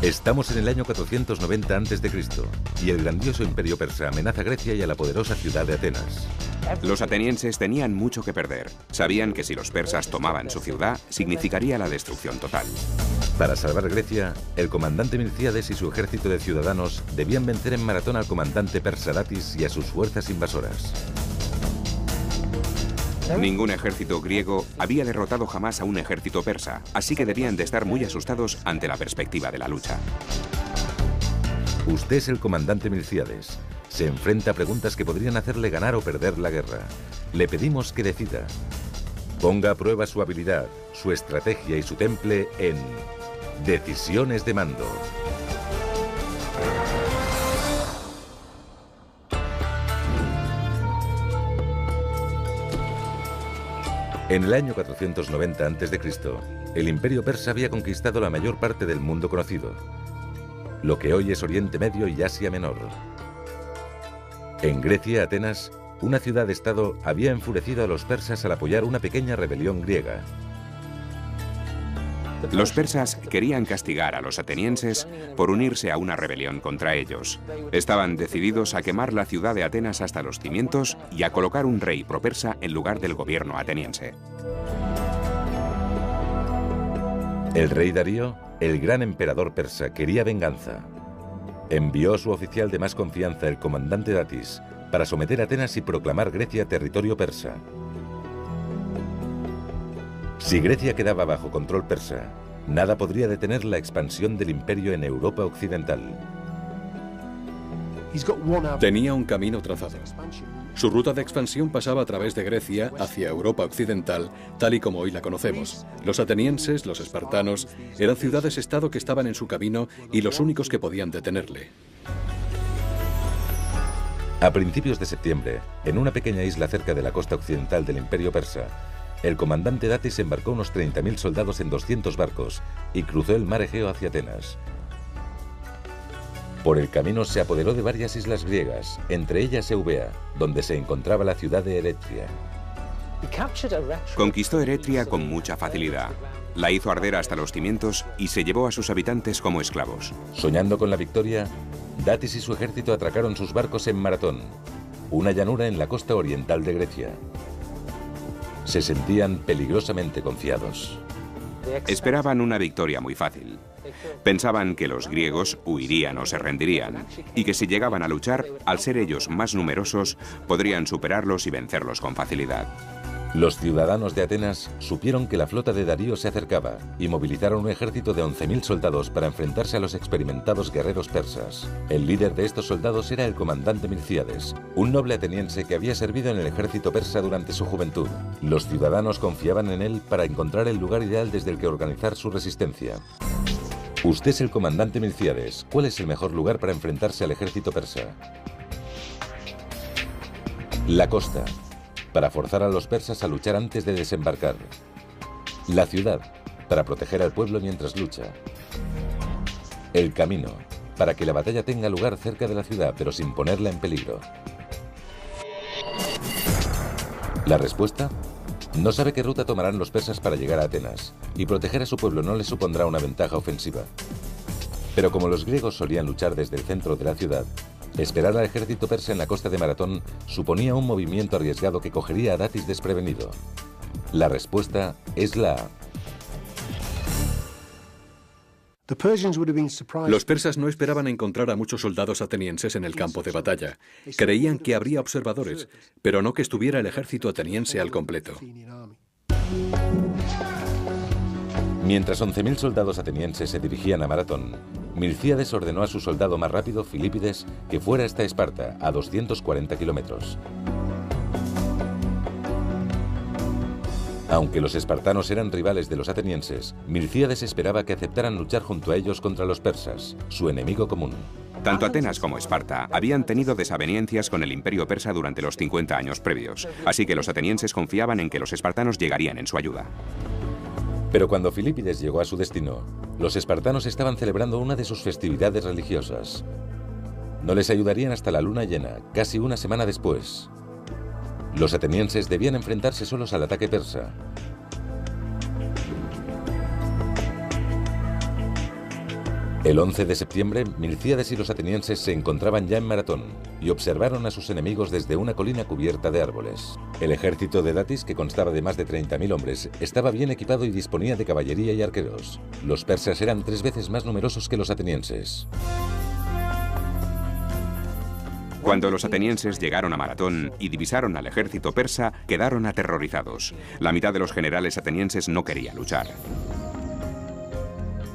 Estamos en el año 490 a.C. y el grandioso imperio persa amenaza a Grecia y a la poderosa ciudad de Atenas. Los atenienses tenían mucho que perder. Sabían que si los persas tomaban su ciudad, significaría la destrucción total. Para salvar Grecia, el comandante Milcíades y su ejército de ciudadanos debían vencer en Maratón al comandante persa Datis y a sus fuerzas invasoras. Ningún ejército griego había derrotado jamás a un ejército persa, así que debían de estar muy asustados ante la perspectiva de la lucha. Usted es el comandante Milcíades. Se enfrenta a preguntas que podrían hacerle ganar o perder la guerra. Le pedimos que decida. Ponga a prueba su habilidad, su estrategia y su temple en Decisiones de Mando. En el año 490 a.C., el imperio persa había conquistado la mayor parte del mundo conocido, lo que hoy es Oriente Medio y Asia Menor. En Grecia, Atenas, una ciudad-estado había enfurecido a los persas al apoyar una pequeña rebelión griega. Los persas querían castigar a los atenienses por unirse a una rebelión contra ellos. Estaban decididos a quemar la ciudad de Atenas hasta los cimientos y a colocar un rey propersa en lugar del gobierno ateniense. El rey Darío, el gran emperador persa, quería venganza. Envió a su oficial de más confianza, el comandante Datis, para someter a Atenas y proclamar Grecia territorio persa. Si Grecia quedaba bajo control persa, nada podría detener la expansión del imperio en Europa occidental. Tenía un camino trazado. Su ruta de expansión pasaba a través de Grecia hacia Europa occidental, tal y como hoy la conocemos. Los atenienses, los espartanos, eran ciudades-estado que estaban en su camino y los únicos que podían detenerle. A principios de septiembre, en una pequeña isla cerca de la costa occidental del imperio persa, el comandante Datis embarcó unos 30.000 soldados en 200 barcos y cruzó el mar Egeo hacia Atenas. Por el camino se apoderó de varias islas griegas, entre ellas Eubea, donde se encontraba la ciudad de Eretria. Conquistó Eretria con mucha facilidad. La hizo arder hasta los cimientos y se llevó a sus habitantes como esclavos. Soñando con la victoria, Datis y su ejército atracaron sus barcos en Maratón, una llanura en la costa oriental de Grecia. Se sentían peligrosamente confiados. Esperaban una victoria muy fácil. Pensaban que los griegos huirían o se rendirían, y que si llegaban a luchar, al ser ellos más numerosos, podrían superarlos y vencerlos con facilidad. Los ciudadanos de Atenas supieron que la flota de Darío se acercaba y movilizaron un ejército de 11.000 soldados para enfrentarse a los experimentados guerreros persas. El líder de estos soldados era el comandante Milcíades, un noble ateniense que había servido en el ejército persa durante su juventud. Los ciudadanos confiaban en él para encontrar el lugar ideal desde el que organizar su resistencia. Usted es el comandante Milcíades. ¿Cuál es el mejor lugar para enfrentarse al ejército persa? La costa, para forzar a los persas a luchar antes de desembarcar. La ciudad, para proteger al pueblo mientras lucha. El camino, para que la batalla tenga lugar cerca de la ciudad, pero sin ponerla en peligro. ¿La respuesta? No sabe qué ruta tomarán los persas para llegar a Atenas, y proteger a su pueblo no le supondrá una ventaja ofensiva. Pero como los griegos solían luchar desde el centro de la ciudad, esperar al ejército persa en la costa de Maratón suponía un movimiento arriesgado que cogería a Datis desprevenido. La respuesta es la A. Los persas no esperaban encontrar a muchos soldados atenienses en el campo de batalla. Creían que habría observadores, pero no que estuviera el ejército ateniense al completo. Mientras 11.000 soldados atenienses se dirigían a Maratón, Milcíades ordenó a su soldado más rápido, Filípides, que fuera hasta Esparta, a 240 kilómetros. Aunque los espartanos eran rivales de los atenienses, Milcíades esperaba que aceptaran luchar junto a ellos contra los persas, su enemigo común. Tanto Atenas como Esparta habían tenido desavenencias con el imperio persa durante los 50 años previos, así que los atenienses confiaban en que los espartanos llegarían en su ayuda. Pero cuando Filípides llegó a su destino, los espartanos estaban celebrando una de sus festividades religiosas. No les ayudarían hasta la luna llena, casi una semana después. Los atenienses debían enfrentarse solos al ataque persa. El 11 de septiembre, Milcíades y los atenienses se encontraban ya en Maratón y observaron a sus enemigos desde una colina cubierta de árboles. El ejército de Datis, que constaba de más de 30.000 hombres, estaba bien equipado y disponía de caballería y arqueros. Los persas eran 3 veces más numerosos que los atenienses. Cuando los atenienses llegaron a Maratón y divisaron al ejército persa, quedaron aterrorizados. La mitad de los generales atenienses no quería luchar.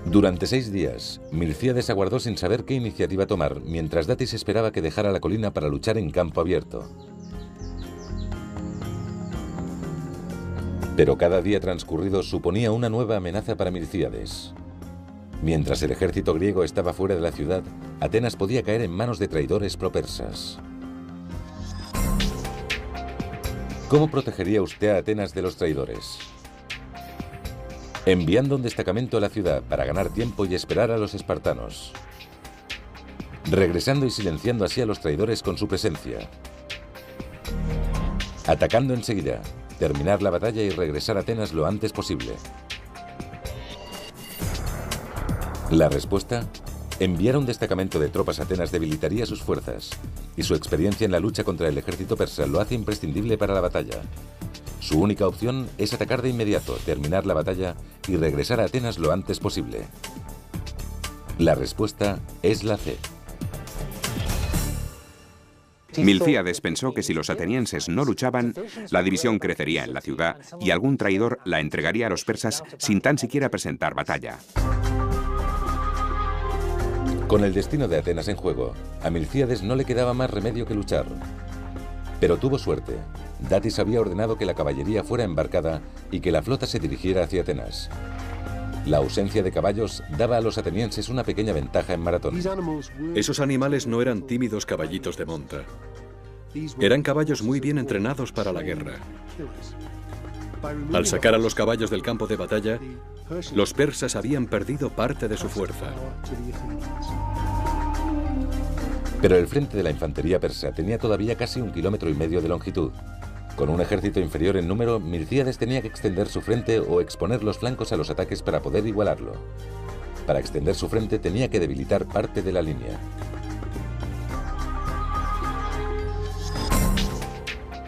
Durante 6 días, Milcíades aguardó sin saber qué iniciativa tomar, mientras Datis esperaba que dejara la colina para luchar en campo abierto. Pero cada día transcurrido suponía una nueva amenaza para Milcíades. Mientras el ejército griego estaba fuera de la ciudad, Atenas podía caer en manos de traidores propersas. ¿Cómo protegería usted a Atenas de los traidores? Enviando un destacamento a la ciudad para ganar tiempo y esperar a los espartanos. Regresando y silenciando así a los traidores con su presencia. Atacando enseguida, terminar la batalla y regresar a Atenas lo antes posible. La respuesta: enviar un destacamento de tropas a Atenas debilitaría sus fuerzas, y su experiencia en la lucha contra el ejército persa lo hace imprescindible para la batalla. Su única opción es atacar de inmediato, terminar la batalla y regresar a Atenas lo antes posible. La respuesta es la C. Milcíades pensó que si los atenienses no luchaban, la división crecería en la ciudad y algún traidor la entregaría a los persas sin tan siquiera presentar batalla. Con el destino de Atenas en juego, a Milcíades no le quedaba más remedio que luchar. Pero tuvo suerte. Datis había ordenado que la caballería fuera embarcada y que la flota se dirigiera hacia Atenas. La ausencia de caballos daba a los atenienses una pequeña ventaja en Maratón. Esos animales no eran tímidos caballitos de monta. Eran caballos muy bien entrenados para la guerra. Al sacar a los caballos del campo de batalla, los persas habían perdido parte de su fuerza. Pero el frente de la infantería persa tenía todavía casi 1,5 kilómetros de longitud. Con un ejército inferior en número, Milcíades tenía que extender su frente o exponer los flancos a los ataques para poder igualarlo. Para extender su frente tenía que debilitar parte de la línea.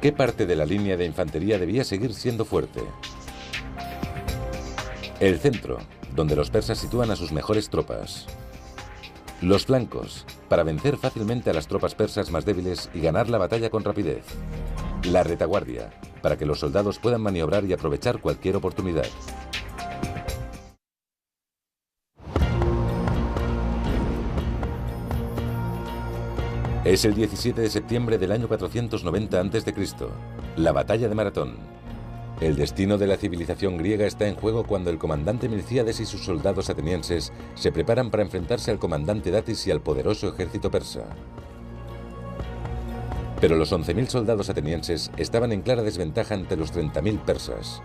¿Qué parte de la línea de infantería debía seguir siendo fuerte? El centro, donde los persas sitúan a sus mejores tropas. Los flancos, para vencer fácilmente a las tropas persas más débiles y ganar la batalla con rapidez. La retaguardia, para que los soldados puedan maniobrar y aprovechar cualquier oportunidad. Es el 17 de septiembre del año 490 a.C., la batalla de Maratón. El destino de la civilización griega está en juego cuando el comandante Milcíades y sus soldados atenienses se preparan para enfrentarse al comandante Datis y al poderoso ejército persa. Pero los 11.000 soldados atenienses estaban en clara desventaja ante los 30.000 persas.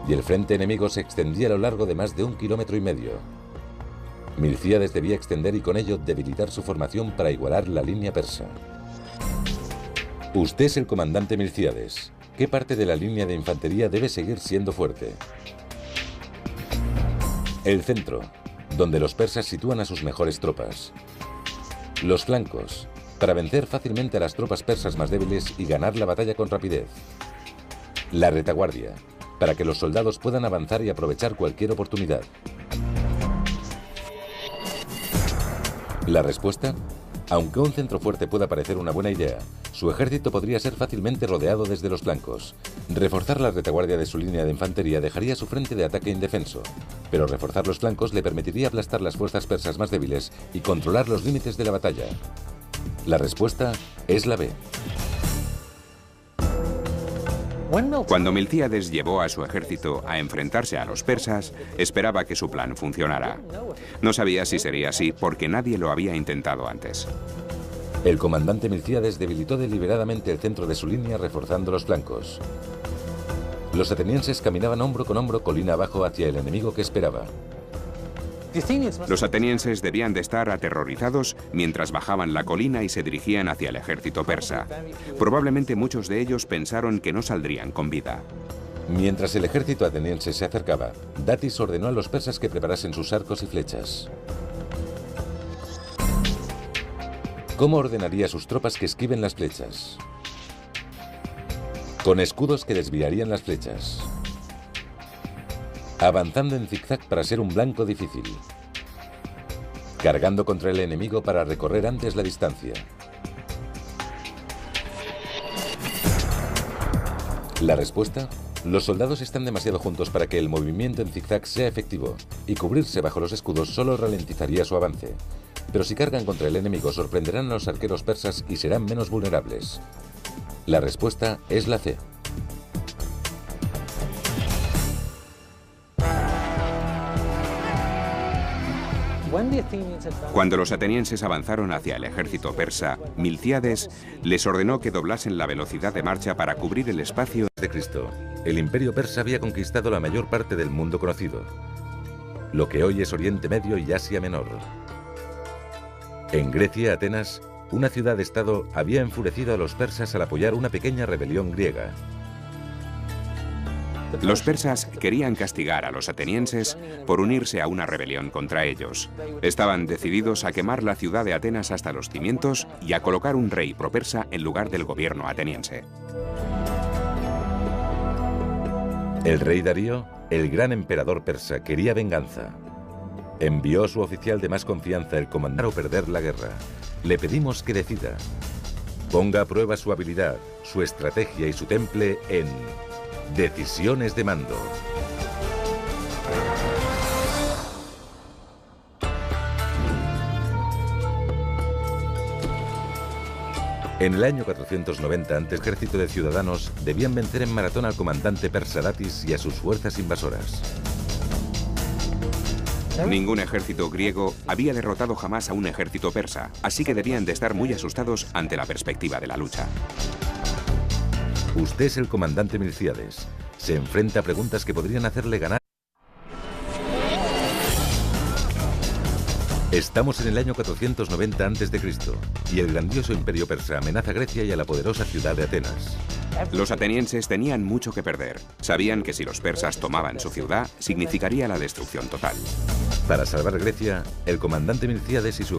Y el frente enemigo se extendía a lo largo de más de 1,5 kilómetros. Milcíades debía extender y con ello debilitar su formación para igualar la línea persa. Usted es el comandante Milcíades. ¿Qué parte de la línea de infantería debe seguir siendo fuerte? El centro, donde los persas sitúan a sus mejores tropas. Los flancos, para vencer fácilmente a las tropas persas más débiles y ganar la batalla con rapidez. La retaguardia, para que los soldados puedan avanzar y aprovechar cualquier oportunidad. La respuesta: aunque un centro fuerte pueda parecer una buena idea, su ejército podría ser fácilmente rodeado desde los flancos. Reforzar la retaguardia de su línea de infantería dejaría su frente de ataque indefenso, pero reforzar los flancos le permitiría aplastar las fuerzas persas más débiles y controlar los límites de la batalla. La respuesta es la B. Cuando Milcíades llevó a su ejército a enfrentarse a los persas, esperaba que su plan funcionara. No sabía si sería así porque nadie lo había intentado antes. El comandante Milcíades debilitó deliberadamente el centro de su línea reforzando los flancos. Los atenienses caminaban hombro con hombro colina abajo hacia el enemigo que esperaba. Los atenienses debían de estar aterrorizados mientras bajaban la colina y se dirigían hacia el ejército persa. Probablemente muchos de ellos pensaron que no saldrían con vida. Mientras el ejército ateniense se acercaba, Datis ordenó a los persas que preparasen sus arcos y flechas. ¿Cómo ordenaría a sus tropas que esquiven las flechas? Con escudos que desviarían las flechas. Avanzando en zigzag para ser un blanco difícil. Cargando contra el enemigo para recorrer antes la distancia. La respuesta: los soldados están demasiado juntos para que el movimiento en zigzag sea efectivo, y cubrirse bajo los escudos solo ralentizaría su avance. Pero si cargan contra el enemigo, sorprenderán a los arqueros persas y serán menos vulnerables. La respuesta es la C. Cuando los atenienses avanzaron hacia el ejército persa, Milcíades les ordenó que doblasen la velocidad de marcha para cubrir el espacio de Cristo. El imperio persa había conquistado la mayor parte del mundo conocido, lo que hoy es Oriente Medio y Asia Menor. En Grecia, Atenas, una ciudad-estado, había enfurecido a los persas al apoyar una pequeña rebelión griega. Los persas querían castigar a los atenienses por unirse a una rebelión contra ellos. Estaban decididos a quemar la ciudad de Atenas hasta los cimientos y a colocar un rey propersa en lugar del gobierno ateniense. El rey Darío, el gran emperador persa, quería venganza. Envió a su oficial de más confianza, el comandar o perder la guerra. Le pedimos que decida. Ponga a prueba su habilidad, su estrategia y su temple en decisiones de mando. En el año 490 a.C., el ejército de ciudadanos debían vencer en maratón al comandante persa Datis y a sus fuerzas invasoras. Ningún ejército griego había derrotado jamás a un ejército persa, así que debían de estar muy asustados ante la perspectiva de la lucha. Usted es el comandante Milcíades. Se enfrenta a preguntas que podrían hacerle ganar. Estamos en el año 490 a.C. y el grandioso imperio persa amenaza a Grecia y a la poderosa ciudad de Atenas. Los atenienses tenían mucho que perder. Sabían que si los persas tomaban su ciudad, significaría la destrucción total. Para salvar Grecia, el comandante Milcíades y su